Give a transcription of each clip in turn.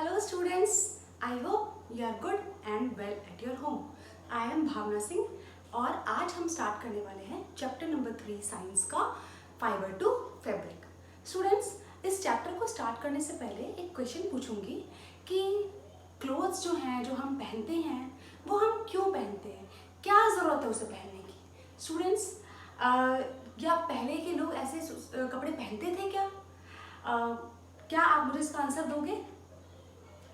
Hello students, I hope you are good and well at your home. I am भावना सिंह और आज हम start करने वाले हैं चैप्टर नंबर 3 साइंस का फाइबर टू फैब्रिक। स्टूडेंट्स, इस चैप्टर को स्टार्ट करने से पहले एक क्वेश्चन पूछूंगी कि क्लोथ्स जो हैं जो हम पहनते हैं वो हम क्यों पहनते हैं, क्या ज़रूरत है उसे पहनने की। स्टूडेंट्स, क्या पहले के लोग ऐसे कपड़े पहनते थे क्या? क्या आप मुझे इसका आंसर दोगे?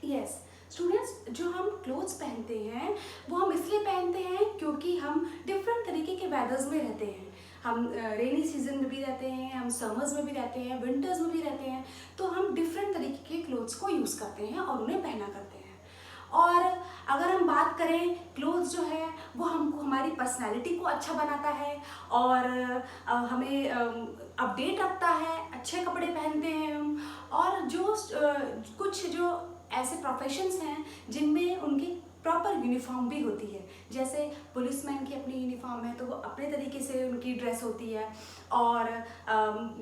यस स्टूडेंट्स, जो हम क्लोथ्स पहनते हैं वो हम इसलिए पहनते हैं क्योंकि हम डिफरेंट तरीके के वेदर्स में रहते हैं। हम रेनी सीजन में भी रहते हैं, हम समर्स में भी रहते हैं, विंटर्स में भी रहते हैं, तो हम डिफरेंट तरीके के क्लोथ्स को यूज़ करते हैं और उन्हें पहना करते हैं। और अगर हम बात करें, क्लोथ्स जो है वो हमको हमारी पर्सनैलिटी को अच्छा बनाता है और हमें अपडेट रखता है। अच्छे कपड़े पहनते हैं हम। और जो कुछ जो ऐसे प्रोफेशंस हैं जिनमें उनकी प्रॉपर यूनिफॉर्म भी होती है, जैसे पुलिसमैन की अपनी यूनिफॉर्म है तो वो अपने तरीके से उनकी ड्रेस होती है, और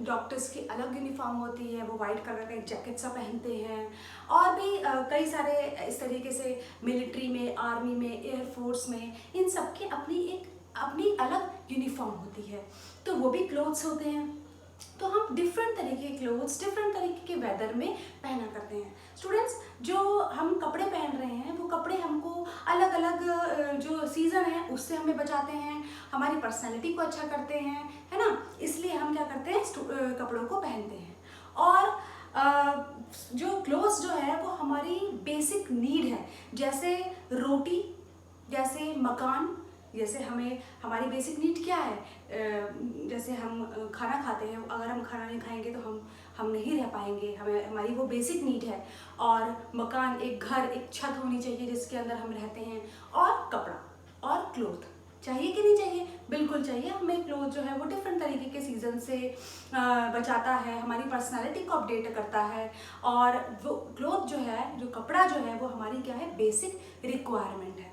डॉक्टर्स की अलग यूनिफॉर्म होती है, वो वाइट कलर का एक जैकेट सा पहनते हैं। और भी कई सारे इस तरीके से मिलिट्री में, आर्मी में, एयरफोर्स में, इन सब की अपनी अलग यूनिफॉर्म होती है, तो वो भी क्लोथ्स होते हैं। तो हम डिफरेंट तरीके के क्लोथ्स डिफरेंट तरीके के वेदर में पहना करते हैं। स्टूडेंट्स, जो हम कपड़े पहन रहे हैं वो कपड़े हमको अलग अलग जो सीज़न है उससे हमें बचाते हैं, हमारी पर्सनैलिटी को अच्छा करते हैं, है ना। इसलिए हम क्या करते हैं, कपड़ों को पहनते हैं। और जो क्लोथ्स जो है वो हमारी बेसिक नीड है, जैसे रोटी, जैसे मकान, जैसे हमें हमारी बेसिक नीड क्या है, जैसे हम खाना खाते हैं, अगर हम खाना नहीं खाएंगे तो हम नहीं रह पाएंगे, हमारी वो बेसिक नीड है। और मकान, एक घर, एक छत होनी चाहिए जिसके अंदर हम रहते हैं। और कपड़ा और क्लोथ चाहिए कि नहीं चाहिए? बिल्कुल चाहिए। हमें क्लोथ जो है वो डिफरेंट तरीके के सीजन से बचाता है, हमारी पर्सनालिटी को अपडेट करता है। और वो क्लोथ जो है, जो कपड़ा जो है वो हमारी क्या है, बेसिक रिक्वायरमेंट है।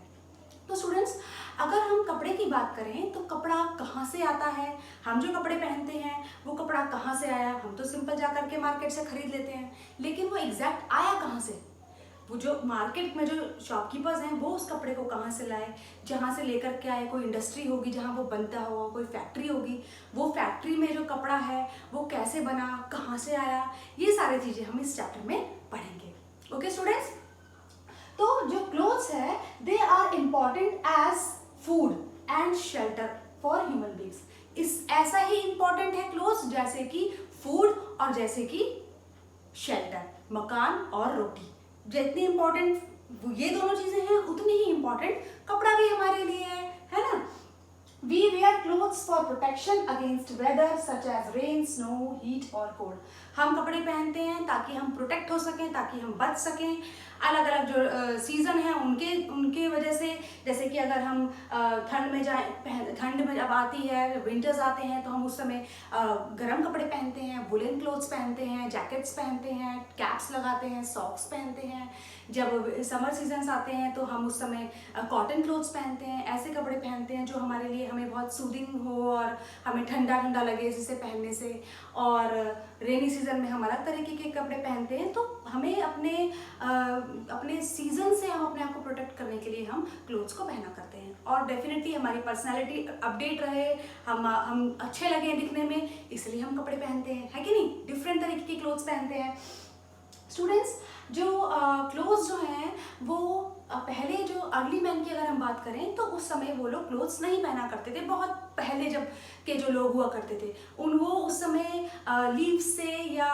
तो स्टूडेंट्स, अगर हम कपड़े की बात करें तो कपड़ा कहाँ से आता है, हम जो कपड़े पहनते हैं वो कपड़ा कहाँ से आया। हम तो सिंपल जा करके मार्केट से खरीद लेते हैं, लेकिन वो एग्जैक्ट आया कहाँ से? वो जो मार्केट में जो शॉपकीपर्स हैं वो उस कपड़े को कहाँ से लाए, जहाँ से लेकर के आए। कोई इंडस्ट्री होगी जहाँ वो बनता होगा, कोई फैक्ट्री होगी, वो फैक्ट्री में जो कपड़ा है वो कैसे बना, कहाँ से आया, ये सारी चीज़ें हम इस चैप्टर में पढ़ेंगे। ओके स्टूडेंट्स, तो जो क्लोथ्स है they are important as food and shelter for human beings. इस ऐसा ही इम्पॉर्टेंट है क्लोथ्स जैसे कि फूड और जैसे कि शेल्टर, मकान और रोटी। जितनी इम्पॉर्टेंट ये दोनों चीजें हैं उतनी ही इम्पॉर्टेंट कपड़ा भी हमारे लिए है ना। We wear clothes for protection against weather such as rain, snow, heat और cold. हम कपड़े पहनते हैं ताकि हम प्रोटेक्ट हो सकें, ताकि हम बच सकें अलग अलग जो सीज़न है उनके वजह से। जैसे कि अगर हम ठंड में जाए, ठंड में जब आती है, विंटर्स आते हैं, तो हम उस समय गर्म कपड़े पहनते हैं, वुलन क्लोथ्स पहनते हैं, जैकेट्स पहनते हैं, कैप्स लगाते हैं, सॉक्स पहनते हैं। जब समर सीजन्स आते हैं तो हम उस समय कॉटन क्लोथ्स पहनते हैं, ऐसे कपड़े पहनते हैं जो हमारे लिए हमें बहुत सूदिंग हो और हमें ठंडा ठंडा लगे जिसे पहनने से। और रेनी सीजन में हम अलग तरीके के कपड़े पहनते हैं। तो हमें अपने सीजन से हम अपने आप को प्रोटेक्ट करने के लिए हम क्लोथ्स को पहना करते हैं। और डेफिनेटली हमारी पर्सनैलिटी अपडेट रहे, हम अच्छे लगे दिखने में, इसलिए हम कपड़े पहनते हैं, है कि नहीं। डिफरेंट तरीके के क्लोथ्स पहनते हैं। स्टूडेंट्स, जो क्लोथ्स जो हैं वो पहले जो अर्ली मैन की अगर हम बात करें तो उस समय वो लोग क्लोथ्स नहीं पहना करते थे। बहुत पहले जब के जो लोग हुआ करते थे वो उस समय लीव्स से या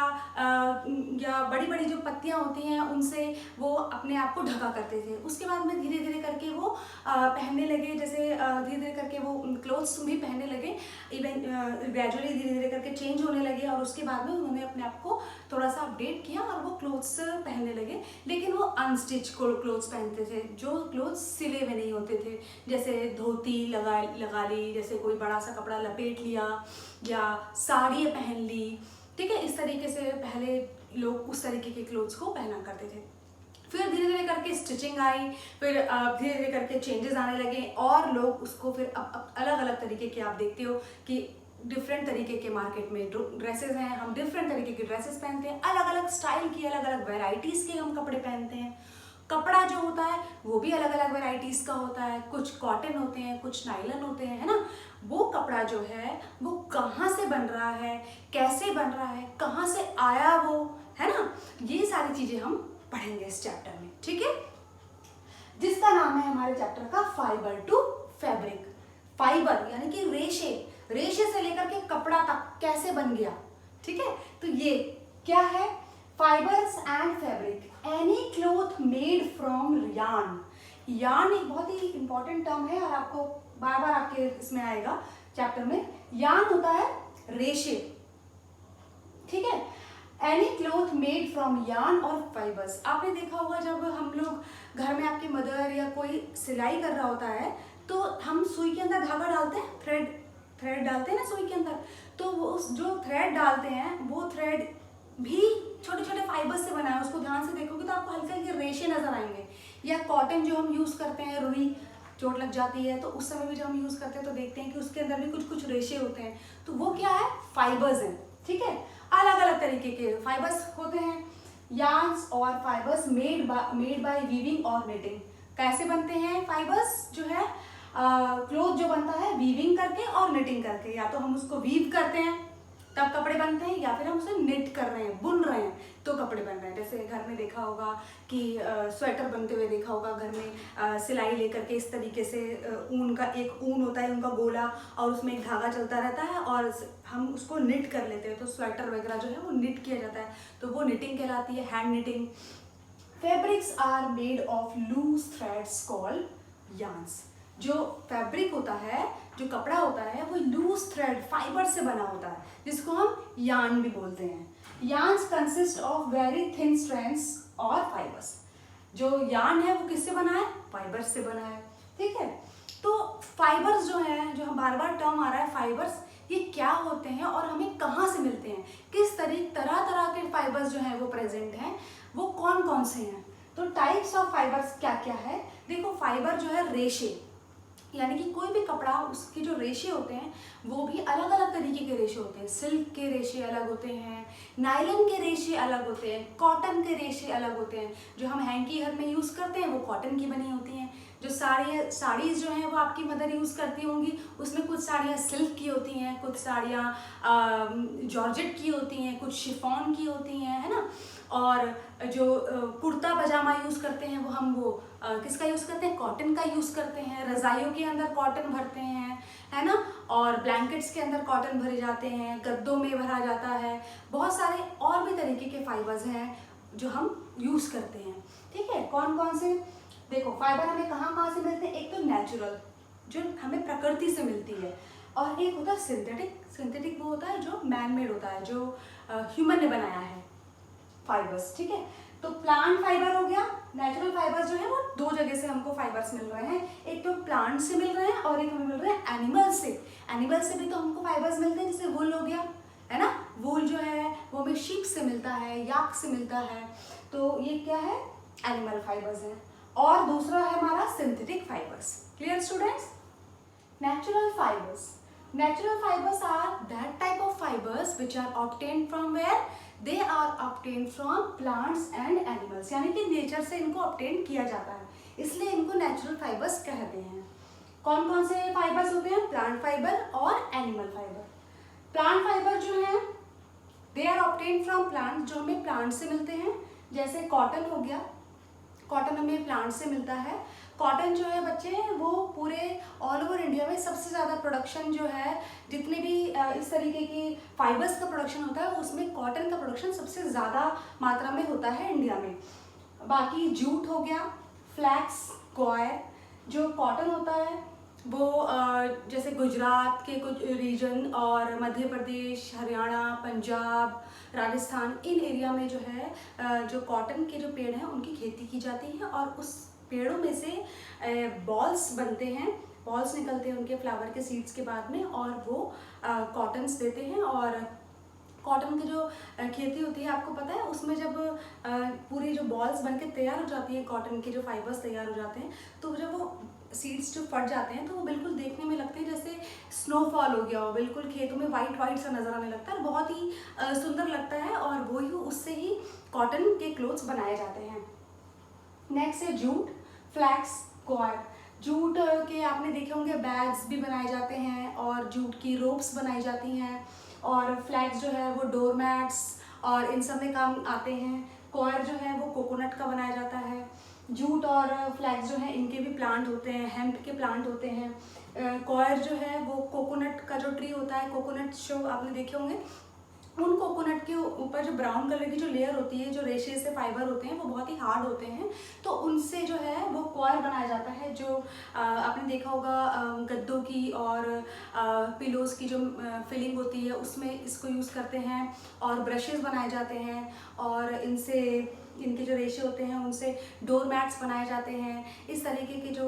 बड़ी बड़ी जो पत्तियां होती हैं उनसे वो अपने आप को ढका करते थे। उसके बाद में धीरे धीरे करके वो पहनने लगे, जैसे धीरे धीरे करके वो क्लोथ्स भी पहनने लगे। इवन ग्रेजुअली धीरे धीरे करके चेंज होने लगे और उसके बाद में उन्होंने अपने आप को थोड़ा सा अपडेट किया और वो क्लोथ्स पहनने लगे। लेकिन वो अनस्टिच क्लोथ्स पहनते थे, जो क्लोथ्स सिले हुए नहीं होते थे, जैसे धोती लगा ली, जैसे कोई बड़ा सा कपड़ा लपेट लिया या साड़ी पहन ली। ठीक है, इस तरीके से पहले लोग उस तरीके के क्लोथ्स को पहना करते थे। फिर धीरे धीरे करके स्टिचिंग आई, फिर धीरे धीरे करके चेंजेस आने लगे और लोग उसको फिर अब अलग अलग तरीके के आप देखते हो कि डिफरेंट तरीके के मार्केट में ड्रेसेस हैं, हम डिफरेंट तरीके के ड्रेसेस पहनते हैं, अलग अलग स्टाइल की, अलग अलग वेराइटीज़ के हम कपड़े पहनते हैं। कपड़ा जो होता है वो भी अलग अलग वेराइटीज़ का होता है, कुछ कॉटन होते हैं, कुछ नायलॉन होते हैं, है ना। वो कपड़ा जो है वो कहाँ से बन रहा है, कैसे बन रहा है, कहाँ से आया वो, है ना, ये सारी चीज़ें हम पढ़ेंगे इस चैप्टर में, ठीक है, जिसका नाम है हमारे चैप्टर का फाइबर टू फैब्रिक। फाइबर यानी कि रेशे, रेशे से लेकर के कपड़ा तक कैसे बन गया, ठीक है। तो ये क्या है, fibres and fabric, any cloth made from yarn. Yarn एक बहुत ही इंपॉर्टेंट टर्म है और आपको बार बार आपके इसमें आएगा चैप्टर में। यार्न होता है रेशे, ठीक है। Any cloth made from yarn और फाइबर्स। आपने देखा होगा जब हम लोग घर में, आपकी मदर या कोई सिलाई कर रहा होता है तो हम सुई के अंदर धागा डालते हैं, थ्रेड डालते हैं ना सुई के अंदर, तो वो जो थ्रेड डालते हैं वो थ्रेड भी छोटे छोटे फाइबर्स से बना है। उसको ध्यान से देखोगे तो आपको हल्के हल्के रेशे नजर आएंगे। या कॉटन जो हम यूज करते हैं, रुई चोट लग जाती है तो उस समय भी जब हम यूज करते हैं तो देखते हैं कि उसके अंदर भी कुछ कुछ रेशे होते हैं, तो वो क्या है, फाइबर्स हैं, ठीक है। अलग अलग तरीके के फाइबर्स होते हैं। यार्न्स और फाइबर्स मेड बाय वीविंग और निटिंग। कैसे बनते हैं फाइबर्स जो है, क्लोथ जो बनता है वीविंग करके और निटिंग करके। या तो हम उसको वीव करते हैं तब कपड़े बनते हैं, या फिर हम उसे निट कर रहे हैं, बुन रहे हैं तो कपड़े बन रहे हैं। जैसे घर में देखा होगा कि स्वेटर बनते हुए देखा होगा घर में, सिलाई लेकर के इस तरीके से ऊन का, एक ऊन होता है उनका गोला और उसमें एक धागा चलता रहता है और हम उसको निट कर लेते हैं, तो स्वेटर वगैरह जो है वो निट किया जाता है, तो वो निटिंग कहलाती है, hand knitting. Fabrics are made of loose threads called yarns. जो फैब्रिक होता है, जो कपड़ा होता है, वो लूज थ्रेड फाइबर से बना होता है, जिसको हम यार्न भी बोलते हैं। Yarns consist of very thin strands और फाइबर्स। जो यार्न है वो किससे बना है, फाइबर्स से बना है, ठीक है। तो फाइबर्स जो है, जो हम बार बार टर्म आ रहा है फाइबर्स, ये क्या होते हैं और हमें कहाँ से मिलते हैं, किस तरह तरह के फाइबर्स जो हैं वो प्रेजेंट हैं, वो कौन कौन से हैं। तो टाइप्स ऑफ फाइबर्स क्या क्या है, देखो, फाइबर जो है रेशे, यानी कि कोई भी कपड़ा, उसके जो रेशे होते हैं वो भी अलग अलग तरीके के रेशे होते हैं। सिल्क के रेशे अलग होते हैं, नायलॉन के रेशे अलग होते हैं, कॉटन के रेशे अलग होते हैं। जो हम हैंकी घर में यूज़ करते हैं वो कॉटन की बनी होती हैं। जो साड़ीज़ जो हैं वो आपकी मदर यूज़ करती होंगी, उसमें कुछ साड़ियाँ सिल्क की होती हैं, कुछ साड़ियाँ जॉर्जेट की होती हैं, कुछ शिफॉन की होती हैं, है ना। और जो कुर्ता पजामा यूज़ करते हैं वो किसका यूज़ करते हैं, कॉटन का यूज़ करते हैं। रज़ाइयों के अंदर कॉटन भरते हैं, है ना, और ब्लैंकेट्स के अंदर कॉटन भरे जाते हैं, गद्दों में भरा जाता है। बहुत सारे और भी तरीके के फाइबर्स हैं जो हम यूज़ करते हैं, ठीक है। कौन कौन से, देखो, फाइबर हमें कहाँ कहाँ से मिलते हैं। एक तो नेचुरल, जो हमें प्रकृति से मिलती है, और एक होता है सिंथेटिक। सिंथेटिक वो होता है जो मैन मेड होता है, जो ह्यूमन ने बनाया है फाइबर्स, ठीक है। तो प्लांट फाइबर हो गया। नेचुरल फाइबर्स जो है वो दो जगह से हमको फाइबर्स मिल रहे हैं, एक तो प्लांट से मिल रहे हैं और एक हमें मिल रहे हैं एनिमल से। एनिमल से भी तो हमको फाइबर्स मिलते हैं, जैसे वूल हो गया, है ना। वूल जो है वो हमें शीप से मिलता है, याक से मिलता है, तो ये क्या है, एनिमल फाइबर्स है। और दूसरा है हमारा synthetic fibres. Clear students. Natural fibres, natural fibres are that type of fibres which are obtained from where, they are obtained from plants and animals. यानी कि नेचर से इनको ऑब्टेन किया जाता है, इसलिए इनको नेचुरल फाइबर्स कहते हैं। कौन कौन से फाइबर्स होते हैं, प्लांट फाइबर और एनिमल फाइबर। प्लांट फाइबर जो है they are obtained from plant, जो हमें प्लांट से मिलते हैं, जैसे कॉटन हो गया, कॉटन हमें प्लांट से मिलता है। कॉटन जो है बच्चे, वो पूरे ऑल ओवर इंडिया में सबसे ज़्यादा प्रोडक्शन जो है, जितने भी इस तरीके की फाइबर्स का प्रोडक्शन होता है उसमें कॉटन का प्रोडक्शन सबसे ज़्यादा मात्रा में होता है इंडिया में। बाकी जूट हो गया, फ्लैक्स, कॉयर। जो कॉटन होता है वो जैसे गुजरात के कुछ रीजन और मध्य प्रदेश, हरियाणा, पंजाब, राजस्थान, इन एरिया में जो है जो कॉटन के जो पेड़ हैं उनकी खेती की जाती है, और उस पेड़ों में से बॉल्स बनते हैं, बॉल्स निकलते हैं उनके फ्लावर के सीड्स के बाद में, और वो कॉटन्स देते हैं। और कॉटन की जो खेती होती है आपको पता है, उसमें जब पूरी जो बॉल्स बनके तैयार हो जाती है, कॉटन के जो फाइबर्स तैयार हो जाते हैं, तो जब वो सीड्स जो फट जाते हैं तो वो बिल्कुल देखने में लगते हैं जैसे स्नोफॉल हो गया हो, बिल्कुल खेतों में वाइट वाइट सा नजर आने लगता है, बहुत ही सुंदर लगता है, और वही उससे ही कॉटन के क्लोथ्स बनाए जाते हैं। नेक्स्ट है जूट, फ्लैक्स, कॉयर। जूट के आपने देखे होंगे बैग्स भी बनाए जाते हैं, और जूट की रोप्स बनाई जाती हैं, और फ्लैक्स जो है वो डोरमैट्स और इन सब में काम आते हैं। कॉयर जो है वो कोकोनट का बनाया जाता है। जूट और फ्लैक्स जो है इनके भी प्लांट होते हैं, हेम्प के प्लांट होते हैं। कॉयर जो है वो कोकोनट का जो ट्री होता है, कोकोनट शो आपने देखे होंगे, उन कोकोनट के ऊपर जो ब्राउन कलर की जो लेयर होती है, जो रेशे से फाइबर होते हैं, वो बहुत ही हार्ड होते हैं, तो उनसे जो है वो कॉयर बनाया जाता है। जो आपने देखा होगा गद्दों की और पिलोज की जो फिलिंग होती है उसमें इसको यूज़ करते हैं, और ब्रशेस बनाए जाते हैं, और इनसे इनके जो रेशे होते हैं उनसे डोर मैट्स बनाए जाते हैं। इस तरीके की जो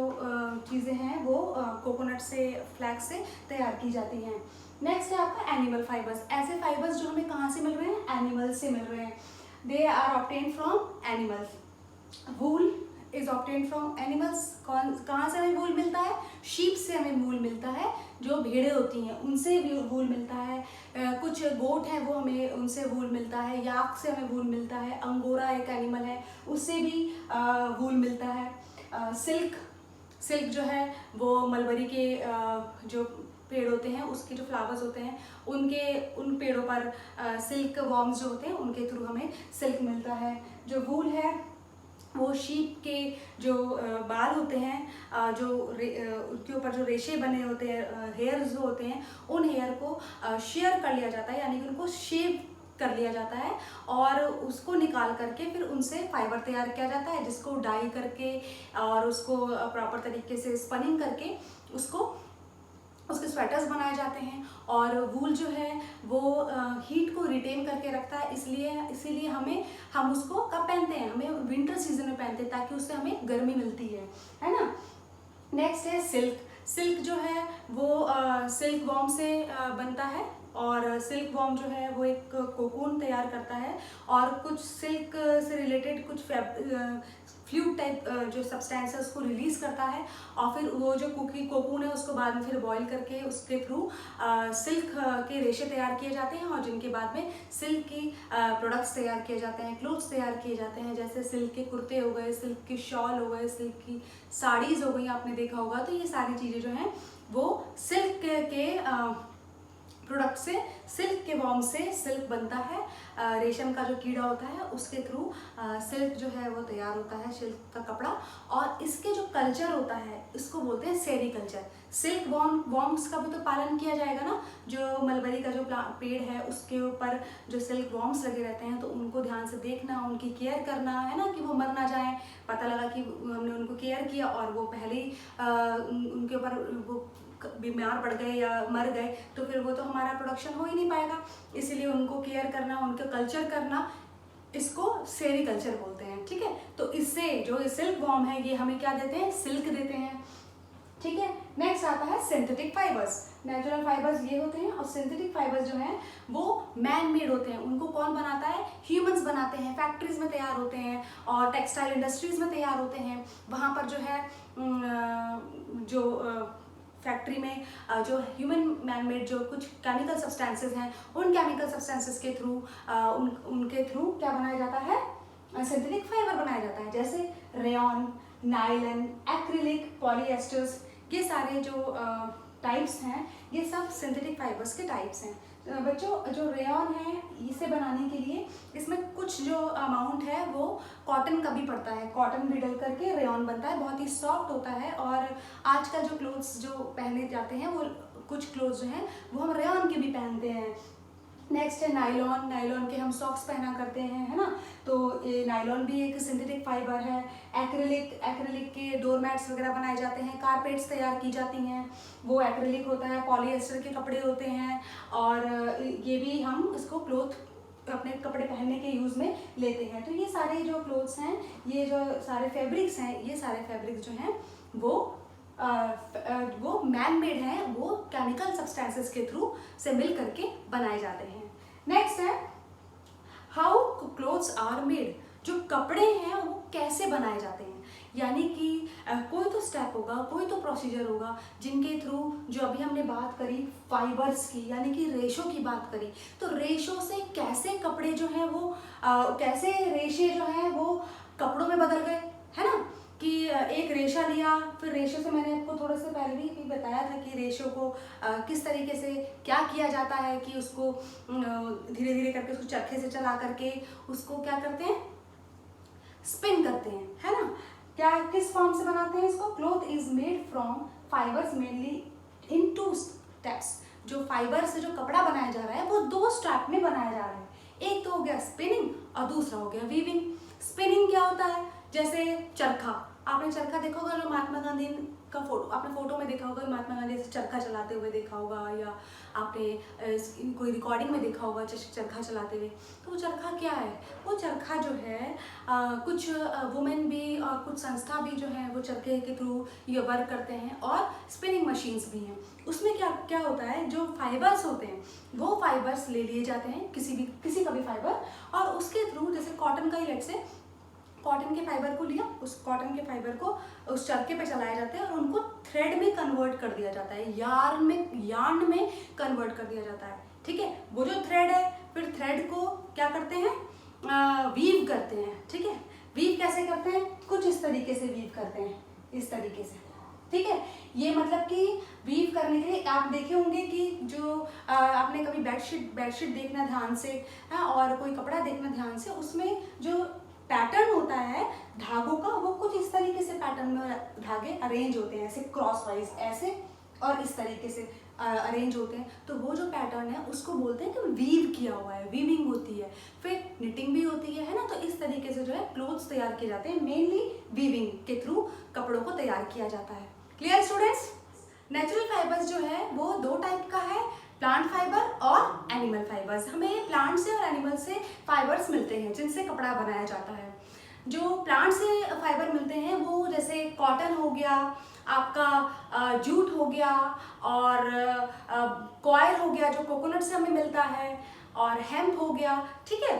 चीज़ें हैं वो कोकोनट से, फ्लैक्स से तैयार की जाती हैं। नेक्स्ट है आपका एनिमल फाइबर्स। ऐसे फाइबर्स जो हमें कहाँ से मिल रहे हैं, एनिमल्स से मिल रहे हैं। They are obtained from animals. Wool is obtained from animals. कहाँ से हमें वूल मिलता है, शीप से हमें वूल मिलता है, जो भेड़ें होती हैं उनसे भी वूल मिलता है। कुछ गोट हैं वो हमें उनसे वूल मिलता है, याक से हमें वूल मिलता है, अंगोरा एक एनिमल है उससे भी वूल मिलता है। सिल्क जो है वो मलबरी के जो पेड़ होते हैं उसके जो फ्लावर्स होते हैं उन पेड़ों पर सिल्क वॉर्म्स जो होते हैं उनके थ्रू हमें सिल्क मिलता है। जो वूल है वो शीप के जो बाल होते हैं, उनके ऊपर जो रेशे बने होते हैं, हेयर्स जो होते हैं, उन हेयर को शेयर कर लिया जाता है, यानी कि उनको शेव कर लिया जाता है, और उसको निकाल करके फिर उनसे फाइबर तैयार किया जाता है, जिसको डाई करके और उसको प्रॉपर तरीके से स्पनिंग करके उसके स्वेटर्स बनाए जाते हैं। और वूल जो है वो हीट को रिटेन करके रखता है, इसीलिए हम उसको कब पहनते हैं, हमें विंटर सीजन में पहनते हैं, ताकि उससे हमें गर्मी मिलती है ना। नेक्स्ट है सिल्क। सिल्क जो है वो सिल्क वॉर्म से बनता है, और सिल्क वॉर्म जो है वो एक कोकून तैयार करता है, और कुछ सिल्क से रिलेटेड कुछ फ्लूइड टाइप जो सब्सटेंस है उसको रिलीज करता है, और फिर वो जो कोकून है उसको बाद में फिर बॉईल करके उसके थ्रू सिल्क के रेशे तैयार किए जाते हैं, और जिनके बाद में सिल्क की प्रोडक्ट्स तैयार किए जाते हैं, क्लोथ्स तैयार किए जाते हैं, जैसे सिल्क के कुर्ते हो गए, सिल्क के शॉल हो गए, सिल्क की साड़ीज़ हो गई, आपने देखा होगा। तो ये सारी चीज़ें जो हैं वो सिल्क के प्रोडक्ट से, सिल्क के वॉर्म से सिल्क बनता है। रेशम का जो कीड़ा होता है उसके थ्रू सिल्क जो है वो तैयार होता है, सिल्क का कपड़ा। और इसके जो कल्चर होता है इसको बोलते हैं सेरीकल्चर। सिल्क वॉर्म्स का भी तो पालन किया जाएगा ना, जो मलबरी का जो पेड़ है उसके ऊपर जो सिल्क वॉर्म्स लगे रहते हैं, तो उनको ध्यान से देखना, उनकी केयर करना, है ना, कि वो मर ना जाए। पता लगा कि हमने उनको केयर किया और वो पहले ही उनके ऊपर वो बीमार पड़ गए या मर गए, तो फिर वो तो हमारा प्रोडक्शन हो ही नहीं पाएगा। इसीलिए उनको केयर करना, उनका कल्चर करना, इसको सेरीकल्चर बोलते हैं। ठीक है, तो इससे जो सिल्क वॉर्म है ये हमें क्या देते हैं, सिल्क देते हैं। ठीक है, नेक्स्ट आता है सिंथेटिक फाइबर्स। नेचुरल फाइबर्स ये होते हैं, और सिंथेटिक फाइबर्स जो हैं वो मैन मेड होते हैं। उनको कौन बनाता है, ह्यूमंस बनाते हैं, फैक्ट्रीज में तैयार होते हैं, और टेक्सटाइल इंडस्ट्रीज में तैयार होते हैं। वहाँ पर जो है फैक्ट्री में जो ह्यूमन मैन मेड जो कुछ केमिकल सब्सटेंसेस हैं, उन केमिकल सब्सटेंसेस के थ्रू उनके थ्रू क्या बनाया जाता है, सिंथेटिक फाइबर बनाया जाता है। जैसे रेयॉन, नायलन, एक्रिलिक, पॉलीएस्टर्स, ये सारे जो टाइप्स हैं ये सब सिंथेटिक फाइबर्स के टाइप्स हैं। बच्चों जो रेयॉन है इसे बनाने के लिए इसमें कुछ जो अमाउंट है वो कॉटन का भी पड़ता है, कॉटन भी डल करके रेयॉन बनता है, बहुत ही सॉफ्ट होता है। और आजकल जो क्लोथ्स जो पहने जाते हैं वो कुछ क्लोथ्स जो हैं वो हम रेयॉन के भी पहनते हैं। नेक्स्ट है नायलॉन। नायलॉन के हम सॉक्स पहना करते हैं, है ना, तो ये नायलॉन भी एक सिंथेटिक फाइबर है। एक्रिलिक के डोरमैट्स वगैरह बनाए जाते हैं, कारपेट्स तैयार की जाती हैं, वो एक्रिलिक होता है। पॉलीएस्टर के कपड़े होते हैं, और ये भी हम इसको क्लोथ अपने कपड़े पहनने के यूज़ में लेते हैं। तो ये सारे जो क्लोथ्स हैं, ये जो सारे फैब्रिक्स हैं, ये सारे फैब्रिक्स जो हैं वो मैन मेड हैं, वो केमिकल सब्सटेंसेस के थ्रू से मिल करके बनाए जाते हैं। नेक्स्ट है हाउ क्लोथ्स आर मेड, जो कपड़े हैं वो कैसे बनाए जाते हैं, यानी कि कोई तो स्टेप होगा, कोई तो प्रोसीजर होगा जिनके थ्रू, जो अभी हमने बात करी फाइबर्स की, यानी कि रेशो की बात करी, तो रेशो से कैसे कपड़े जो हैं वो कैसे रेशे जो हैं वो कपड़ों में बदल गए, है ना, कि एक रेशा लिया, फिर रेशो से मैंने आपको थोड़ा सा पहले भी बताया था कि रेशो को किस तरीके से क्या किया जाता है कि उसको धीरे धीरे करके उसको चरखे से चला करके उसको क्या करते हैं, स्पिन करते हैं, है ना। क्या किस फॉर्म से बनाते हैं इसको, cloth is made from fibres mainly in 2 steps, जो फाइबर से जो कपड़ा बनाया जा रहा है वो 2 स्टेप में बनाया जा रहा है, एक तो हो गया स्पिनिंग और दूसरा हो गया वीविंग। स्पिनिंग क्या होता है, जैसे चरखा, आपने चरखा देखा होगा, जो महात्मा गांधी का फोटो आपने फोटो में देखा होगा, महात्मा गांधी ऐसे चरखा चलाते हुए देखा होगा, या आपने कोई रिकॉर्डिंग में देखा होगा चरखा चलाते हुए। तो वो चरखा क्या है, वो चरखा जो है कुछ वुमेन भी और कुछ संस्था भी जो है वो चरखे के थ्रू ये वर्क करते हैं, और स्पिनिंग मशीन्स भी हैं। उसमें क्या क्या होता है, जो फाइबर्स होते हैं वो फाइबर्स ले लिए जाते हैं, किसी का भी फाइबर, और उसके थ्रू, जैसे कॉटन का ही लेट से कॉटन के फाइबर को लिया, उस कॉटन के फाइबर को उस चरखे पे चलाए जाते हैं और उनको थ्रेड में कन्वर्ट कर दिया जाता है, यार्न में कन्वर्ट कर दिया जाता है, ठीक है। वो जो थ्रेड है, फिर थ्रेड को क्या करते हैं, वीव करते हैं, ठीक है। वीव कैसे करते हैं, कुछ इस तरीके से वीव करते हैं, इस तरीके से, ठीक है। ये मतलब कि वीव करने के लिए आप देखे होंगे कि जो आपने कभी बेडशीट देखना ध्यान से, और कोई कपड़ा देखना ध्यान से, उसमें जो पैटर्न होता है धागों का, वो कुछ इस तरीके से पैटर्न में धागे अरेंज होते हैं, ऐसे क्रॉस वाइज ऐसे और इस तरीके से अरेंज होते हैं। तो वो जो पैटर्न है उसको बोलते हैं कि वीव किया हुआ है, वीविंग होती है, फिर निटिंग भी होती है ना। तो इस तरीके से जो है क्लोथ्स तैयार किए जाते हैं, मेनली वीविंग के थ्रू कपड़ों को तैयार किया जाता है। Clear students. नेचुरल फाइबर्स जो है वो 2 टाइप का है, प्लांट फाइबर और एनिमल फाइबर्स। हमें प्लांट से और एनिमल से फाइबर्स मिलते हैं जिनसे कपड़ा बनाया जाता है। जो प्लांट से फाइबर मिलते हैं वो जैसे कॉटन हो गया, आपका जूट हो गया, और कॉयल हो गया जो कोकोनट से हमें मिलता है, और हेम्प हो गया, ठीक है।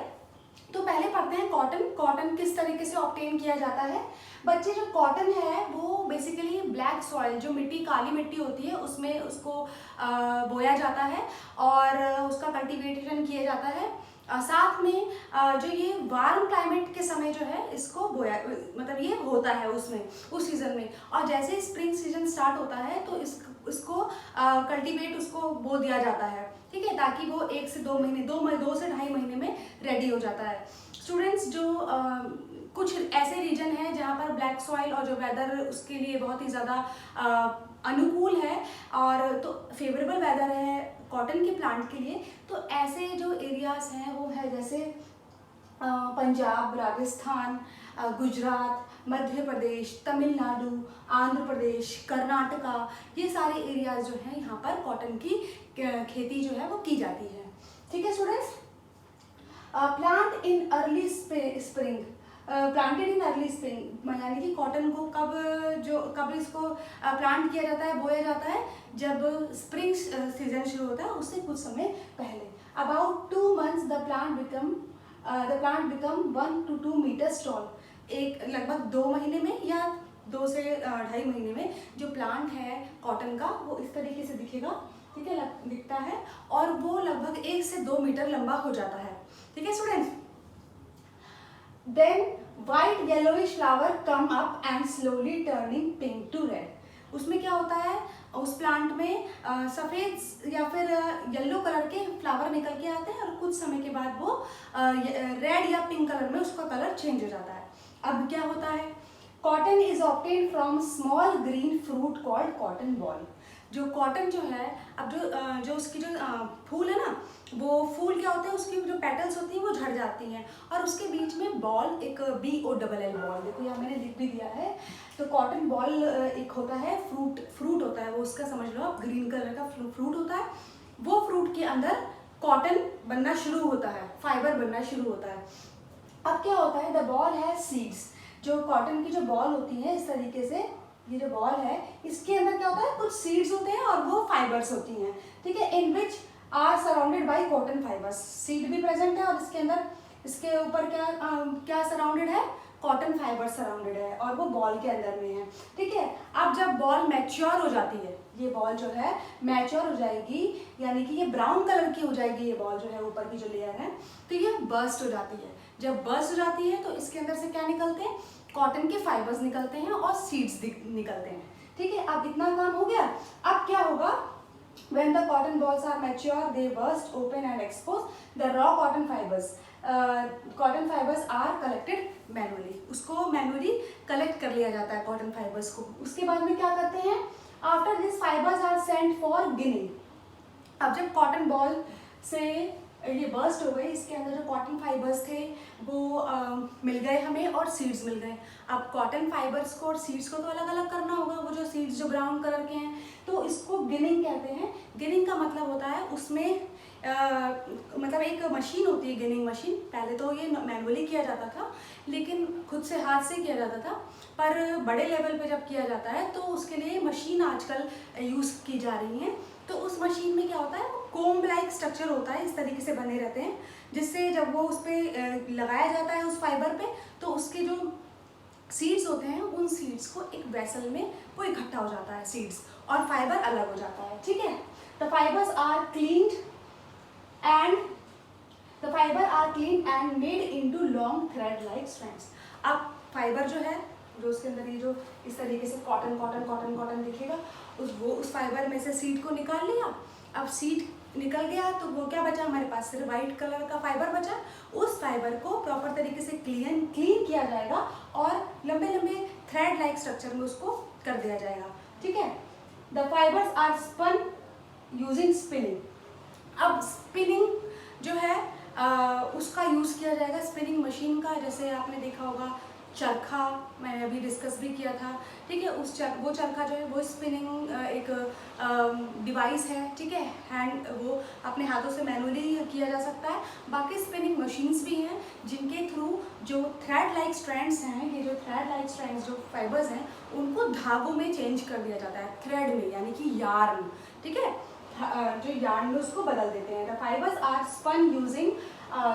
तो पहले पढ़ते हैं कॉटन किस तरीके से ऑब्टेन किया जाता है। बच्चे, जो कॉटन है वो बेसिकली ब्लैक सॉइल, जो मिट्टी काली मिट्टी होती है उसमें उसको बोया जाता है और उसका कल्टीवेशन किया जाता है। साथ में जो ये वार्म क्लाइमेट के समय जो है इसको बोया, मतलब ये होता है उसमें उस सीज़न में, और जैसे स्प्रिंग सीजन स्टार्ट होता है तो इसको कल्टीवेट उसको बो दिया जाता है, ठीक है, ताकि वो 1 से 2 महीने 2 से ढाई महीने में रेडी हो जाता है। स्टूडेंट्स, जो कुछ ऐसे रीजन हैं जहाँ पर ब्लैक सॉइल और जो वेदर उसके लिए बहुत ही ज़्यादा अनुकूल है और तो फेवरेबल वेदर है कॉटन के प्लांट के लिए, तो ऐसे जो एरियाज हैं वो है जैसे पंजाब, राजस्थान, गुजरात, मध्य प्रदेश, तमिलनाडु, आंध्र प्रदेश, कर्नाटका, ये सारे एरियाज जो हैं यहाँ पर कॉटन की खेती जो है वो की जाती है, ठीक है students. Plant in early spring, planted in early spring, यानी कि कॉटन को कब इसको प्लांट किया जाता है, बोया जाता है, जब स्प्रिंग सीजन शुरू होता है उससे कुछ समय पहले। About 2 months the plant become 1 to 2 meters tall, एक लगभग 2 महीने में या 2 से ढाई महीने में जो प्लांट है कॉटन का वो इस तरीके से दिखेगा, ठीक है, दिखता है, और वो लगभग 1 से 2 मीटर लंबा हो जाता है, ठीक है students. Then white yellowish flower come up and slowly turning pink to red. उसमें क्या होता है, उस प्लांट में सफ़ेद या फिर येलो कलर के फ्लावर निकल के आते हैं और कुछ समय के बाद वो रेड या पिंक कलर में उसका कलर चेंज हो जाता है। अब क्या होता है, cotton is obtained from small green fruit called cotton ball. जो कॉटन जो है, अब जो उसकी जो फूल है ना, वो फूल क्या होते हैं, उसकी जो पेटल्स होती हैं वो झड़ जाती हैं और उसके बीच में बॉल, एक BOLL बॉल, देखो यहाँ मैंने लिख भी दिया है। तो कॉटन बॉल एक होता है, फ्रूट होता है वो, उसका समझ लो आप, ग्रीन कलर का फ्रूट होता है। वो फ्रूट के अंदर कॉटन बनना शुरू होता है, फाइबर बनना शुरू होता है। अब क्या होता है, द बॉल है सीड्स, जो कॉटन की जो बॉल होती है इस तरीके से, ये जो बॉल है इसके अंदर क्या होता है, कुछ सीड्स होते हैं और वो फाइबर्स होती हैं, ठीक है, in which are surrounded by cotton fibres, seed भी प्रेजेंट है और इसके अंदर इसके ऊपर क्या सराउंडेड है, कॉटन फाइबर सराउंडेड है और वो बॉल के अंदर में है, ठीक है। अब जब बॉल मैच्योर हो जाती है, ये बॉल जो है मैच्योर हो जाएगी, यानी कि ये ब्राउन कलर की हो जाएगी, ये बॉल जो है ऊपर की जो लेयर है, तो ये बर्स्ट हो जाती है। जब बर्स्ट हो जाती है तो इसके अंदर से क्या निकलते हैं, कॉटन के फाइबर्स निकलते हैं और सीड्स निकलते हैं, ठीक है। अब इतना काम हो गया। अब क्या होगा, when the cotton balls are mature they burst open and expose the raw cotton fibers. Cotton fibres are collected manually, उसको मैनुअली कलेक्ट कर लिया जाता है कॉटन फाइबर्स को। उसके बाद में क्या करते हैं, after this fibres are sent for ginning. अब जब कॉटन बॉल से ये बर्स्ट हो गई, इसके अंदर जो कॉटन फाइबर्स थे वो मिल गए हमें और सीड्स मिल गए। अब कॉटन फाइबर्स को और सीड्स को तो अलग अलग करना होगा, वो जो सीड्स जो ब्राउन कलर के हैं, तो इसको गिनिंग कहते हैं। गिनिंग का मतलब होता है उसमें मतलब एक मशीन होती है गिनिंग मशीन। पहले तो ये मैनुअली किया जाता था, लेकिन खुद से हाथ से किया जाता था, पर बड़े लेवल पे जब किया जाता है तो उसके लिए मशीन आजकल यूज़ की जा रही हैं। तो उस मशीन में क्या होता है, कोम्ब लाइक स्ट्रक्चर होता है, इस तरीके से बने रहते हैं, जिससे जब वो उस पर लगाया जाता है उस फाइबर पे, तो उसके जो सीड्स होते हैं उन सीड्स को एक वेसल में वो इकट्ठा हो जाता है सीड्स, और फाइबर अलग हो जाता है, ठीक है। The fibres are cleaned and made into long thread like strands. अब फाइबर जो है, जो उसके अंदर ये जो इस तरीके से कॉटन कॉटन कॉटन कॉटन दिखेगा, उस फाइबर में से सीड को निकाल लिया। अब सीड निकल गया तो वो क्या बचा, हमारे पास सिर्फ वाइट कलर का फाइबर बचा। उस फाइबर को प्रॉपर तरीके से क्लीन किया जाएगा और लंबे लंबे थ्रेड लाइक स्ट्रक्चर में उसको कर दिया जाएगा, ठीक है। The fibres are spun using spinning. अब स्पिनिंग जो है उसका यूज़ किया जाएगा, स्पिनिंग मशीन का। जैसे आपने देखा होगा चरखा, मैंने अभी डिस्कस भी किया था, ठीक है। वो चरखा जो है वो स्पिनिंग एक डिवाइस है, ठीक है। वो अपने हाथों से मैनुअली किया जा सकता है। बाकी स्पिनिंग मशीन्स भी हैं जिनके थ्रू जो थ्रेड लाइक स्ट्रैंड्स हैं, ये जो थ्रेड लाइक स्ट्रैंड्स जो फाइबर्स हैं, उनको धागों में चेंज कर दिया जाता है, थ्रेड में, यानी कि यार्न, ठीक है। जो यार्न में उसको बदल देते हैं। The fibres are spun using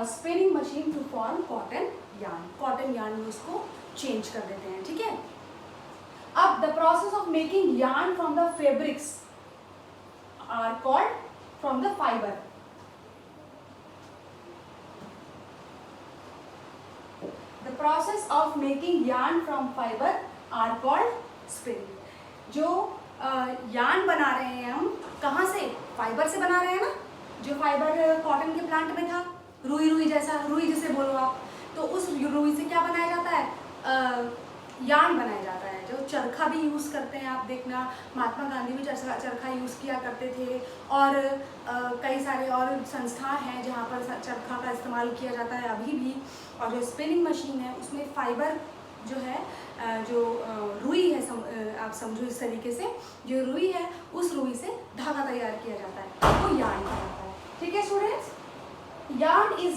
spinning machine to form cotton yarn. Cotton yarn में उसको चेंज कर देते हैं, ठीक है। अब the process of making yarn from the fabrics are called from the fibre. The process of making yarn from fibre are called spinning. जो yarn बना रहे हैं हम, कहाँ से, फाइबर से बना रहे हैं ना। जो फाइबर कॉटन के प्लांट में था, रुई जैसा, रुई जिसे बोलो आप, तो उस रुई से क्या बनाया जाता है, यार्न बनाया जाता है। जो चरखा भी यूज़ करते हैं, आप देखना महात्मा गांधी भी चरखा यूज़ किया करते थे, और कई सारे और संस्था हैं जहाँ पर चरखा का इस्तेमाल किया जाता है अभी भी। और जो स्पिनिंग मशीन है उसमें फाइबर जो है, जो रुई है, आप समझो इस तरीके से, जो रुई है उस रुई से धागा तैयार किया जाता है, वो यार्न कहलाता है, ठीक है students. yarn is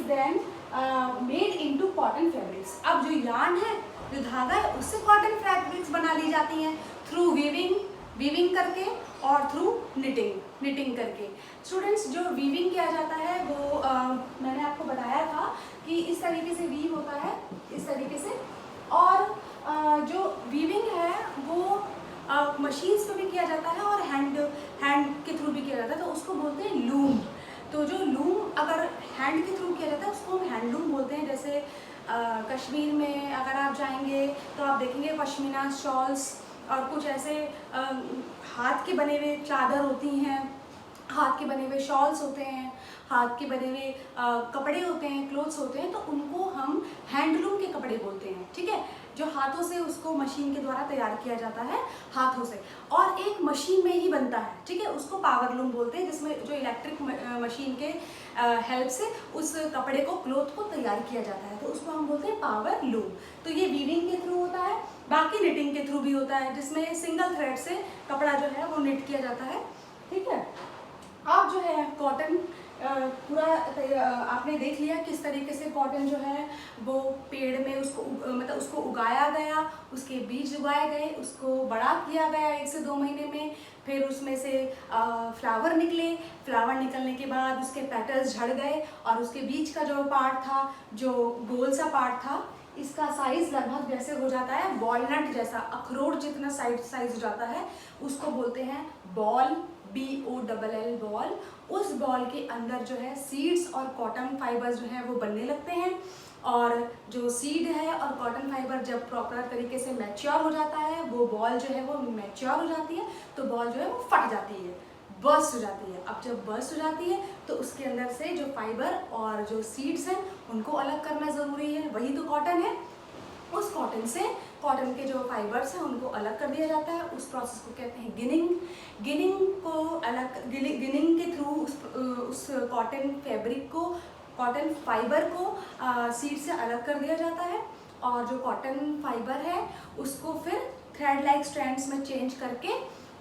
then made into cotton fabrics। अब जो yarn है, जो धागा है, उससे cotton fabrics बना ली जाती हैं थ्रू वीविंग करके और थ्रू निटिंग करके। स्टूडेंट्स, जो वीविंग किया जाता है वो मैंने आपको बताया था कि इस तरीके से वीव होता है, इस तरीके से। और जो वीविंग है वो मशीन्स पे भी किया जाता है और हैंड के थ्रू भी किया जाता है, तो उसको बोलते हैं लूम। तो जो लूम अगर हैंड के थ्रू किया जाता है उसको हम हैंडलूम बोलते हैं। जैसे कश्मीर में अगर आप जाएंगे तो आप देखेंगे पश्मीना शॉल्स और कुछ ऐसे हाथ के बने हुए चादर होती हैं, हाथ के बने हुए शॉल्स होते हैं, हाथ के बने हुए कपड़े होते हैं, क्लोथ्स होते हैं, तो उनको हम हैंडलूम के कपड़े बोलते हैं, ठीक है। जो हाथों से उसको मशीन के द्वारा तैयार किया जाता है, हाथों से, और एक मशीन में ही बनता है, ठीक है। उसको पावर लूम बोलते हैं, जिसमें जो इलेक्ट्रिक मशीन के हेल्प से उस कपड़े को, क्लोथ को तैयार किया जाता है, तो उसको हम बोलते हैं पावर लूम। तो ये वीविंग के थ्रू होता है, बाकी निटिंग के थ्रू भी होता है, जिसमें सिंगल थ्रेड से कपड़ा जो है वो निट किया जाता है, ठीक है। अब जो है कॉटन पूरा आपने देख लिया किस तरीके से कॉटन जो है वो पेड़ में उसको मतलब मतलब उसको उगाया गया, उसके बीज उगाए गए, उसको बड़ा किया गया 1 से 2 महीने में, फिर उसमें से फ्लावर निकले, फ्लावर निकलने के बाद उसके पेटल्स झड़ गए और उसके बीच का जो पार्ट था, जो गोल सा पार्ट था, इसका साइज लगभग जैसे हो जाता है वॉलनट जैसा, अखरोट जितना साइज हो जाता है, उसको बोलते हैं बॉल, BOLL बॉल। उस बॉल के अंदर जो है सीड्स और कॉटन फाइबर्स जो है वो बनने लगते हैं, और जो सीड है और कॉटन फाइबर जब प्रॉपर तरीके से मैच्योर हो जाता है, वो बॉल जो है वो मैच्योर हो जाती है, तो बॉल जो है वो फट जाती है, बर्स्ट हो जाती है। अब जब बर्स्ट हो जाती है तो उसके अंदर से जो फाइबर और जो सीड्स हैं उनको अलग करना ज़रूरी है, वही तो कॉटन है। उस कॉटन से कॉटन के जो फाइबर्स हैं उनको अलग कर दिया जाता है, उस प्रोसेस को कहते हैं गिनिंग। गिनिंग के थ्रू उस कॉटन फैब्रिक को, कॉटन फाइबर को सीड से अलग कर दिया जाता है, और जो कॉटन फाइबर है उसको फिर थ्रेड लाइक स्ट्रैंड्स में चेंज करके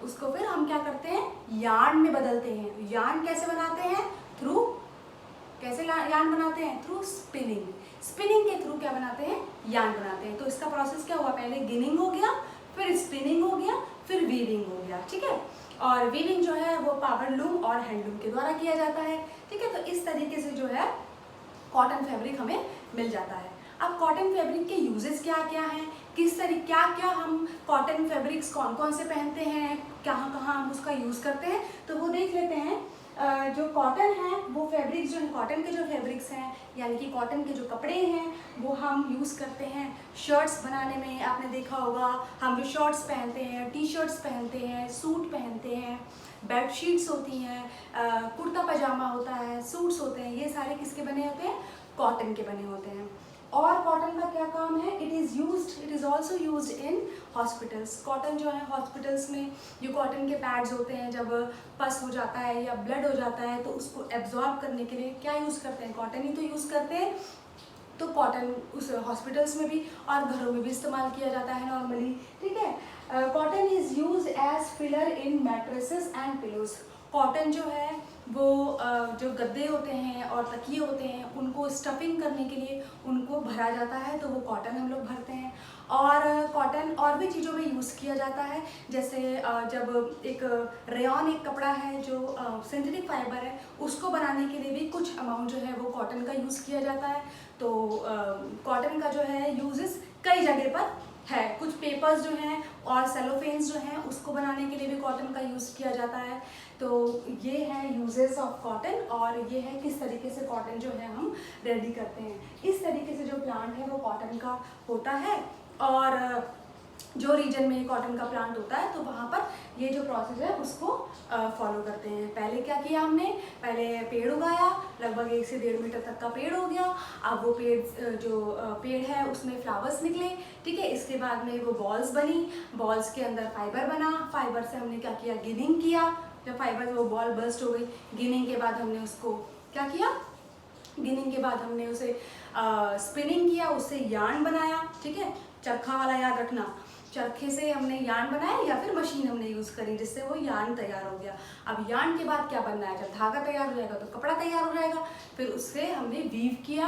उसको फिर हम क्या करते हैं, यार्न में बदलते हैं। यार्न कैसे बनाते हैं, कैसे यार्न बनाते हैं, थ्रू स्पिनिंग। स्पिनिंग के थ्रू क्या बनाते हैं, यार्न बनाते हैं। तो इसका प्रोसेस क्या हुआ, पहले गिनिंग हो गया, फिर स्पिनिंग हो गया, फिर वीविंग हो गया, ठीक है। और वीविंग जो है वो पावर लूम और हैंडलूम के द्वारा किया जाता है, ठीक है। तो इस तरीके से जो है कॉटन फैब्रिक हमें मिल जाता है। अब कॉटन फैब्रिक के यूजेस क्या क्या हैं, किस तरीके क्या हम कॉटन फैब्रिक्स कौन कौन से पहनते हैं, कहाँ कहाँ हम उसका यूज़ करते हैं, तो वो देख लेते हैं। जो कॉटन है वो फैब्रिक्स जो हैं, कॉटन के जो फैब्रिक्स हैं यानी कि कॉटन के जो कपड़े हैं वो हम यूज़ करते हैं शर्ट्स बनाने में। आपने देखा होगा हम जो शर्ट्स पहनते हैं, टी शर्ट्स पहनते हैं, सूट पहनते हैं, बेड शीट्स होती हैं, कुर्ता पजामा होता है, सूट्स होते हैं, ये सारे किसके बने होते हैं, कॉटन के बने होते हैं। और कॉटन का क्या काम है, it is also used in hospitals. Cotton जो है हॉस्पिटल्स में जो कॉटन के पैड्स होते हैं, जब पस हो जाता है या ब्लड हो जाता है तो उसको एब्जॉर्ब करने के लिए क्या यूज़ करते हैं, कॉटन ही तो यूज़ करते हैं। तो कॉटन उस हॉस्पिटल्स में भी और घरों में भी इस्तेमाल किया जाता है नॉर्मली, ठीक है। Cotton is use as filler in mattresses and pillows. Cotton जो है वो जो गद्दे होते हैं और तकिए होते हैं उनको स्टफिंग करने के लिए उनको भरा जाता है, तो वो कॉटन हम लोग भरते हैं। और कॉटन और भी चीज़ों में यूज़ किया जाता है, जैसे जब एक रेयॉन एक कपड़ा है जो सिंथेटिक फाइबर है, उसको बनाने के लिए भी कुछ अमाउंट जो है वो कॉटन का यूज़ किया जाता है। तो कॉटन का जो है यूजेस कई जगह पर है। कुछ पेपर्स जो हैं और सेलोफेन्स जो हैं उसको बनाने के लिए भी कॉटन का यूज़ किया जाता है। तो ये है यूजेस ऑफ कॉटन, और ये है किस तरीके से कॉटन जो है हम रेडी करते हैं। इस तरीके से जो प्लांट है वो कॉटन का होता है, और जो रीजन में कॉटन का प्लांट होता है तो वहाँ पर ये जो प्रोसेस है उसको फॉलो करते हैं। पहले क्या किया हमने, पहले पेड़ उगाया, लगभग 1 से 1.5 मीटर तक का पेड़ हो गया। अब वो पेड़ है उसमें फ्लावर्स निकले, ठीक है। इसके बाद में वो बॉल्स बनी, बॉल्स के अंदर फाइबर बना, फाइबर से हमने क्या किया, गिनिंग किया। जब फाइबर वो बॉल बर्स्ट हो गई, गिनिंग के बाद हमने उसको क्या किया, गिनिंग के बाद हमने उसे स्पिनिंग किया, उससे यार्न बनाया, ठीक है। चरखा वाला याद रखना, चरखे से हमने यार्न बनाया या फिर मशीन हमने यूज़ करी जिससे वो यार्न तैयार हो गया। अब यार्न के बाद क्या बनना है, जब धागा तैयार हो जाएगा तो कपड़ा तैयार हो जाएगा, फिर उससे हमने वीव किया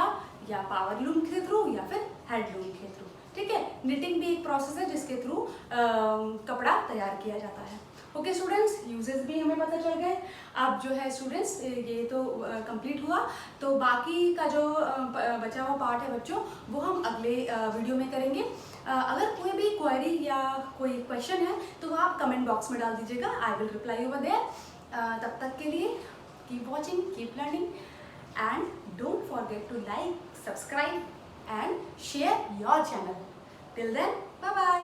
या पावर लूम के थ्रू या फिर हैंडलूम के थ्रू, ठीक है। निटिंग भी एक प्रोसेस है जिसके थ्रू कपड़ा तैयार किया जाता है। ओके स्टूडेंट्स, यूजेस भी हमें पता चल गए। अब जो है स्टूडेंट्स ये तो कंप्लीट हुआ, तो बाकी का जो बचा हुआ पार्ट है बच्चों वो हम अगले वीडियो में करेंगे। अगर कोई भी क्वेरी या कोई क्वेश्चन है तो वो आप कमेंट बॉक्स में डाल दीजिएगा, I will reply over there. तब तक के लिए keep watching, keep learning, and don't forget to like, subscribe and share your channel. Till then, bye bye.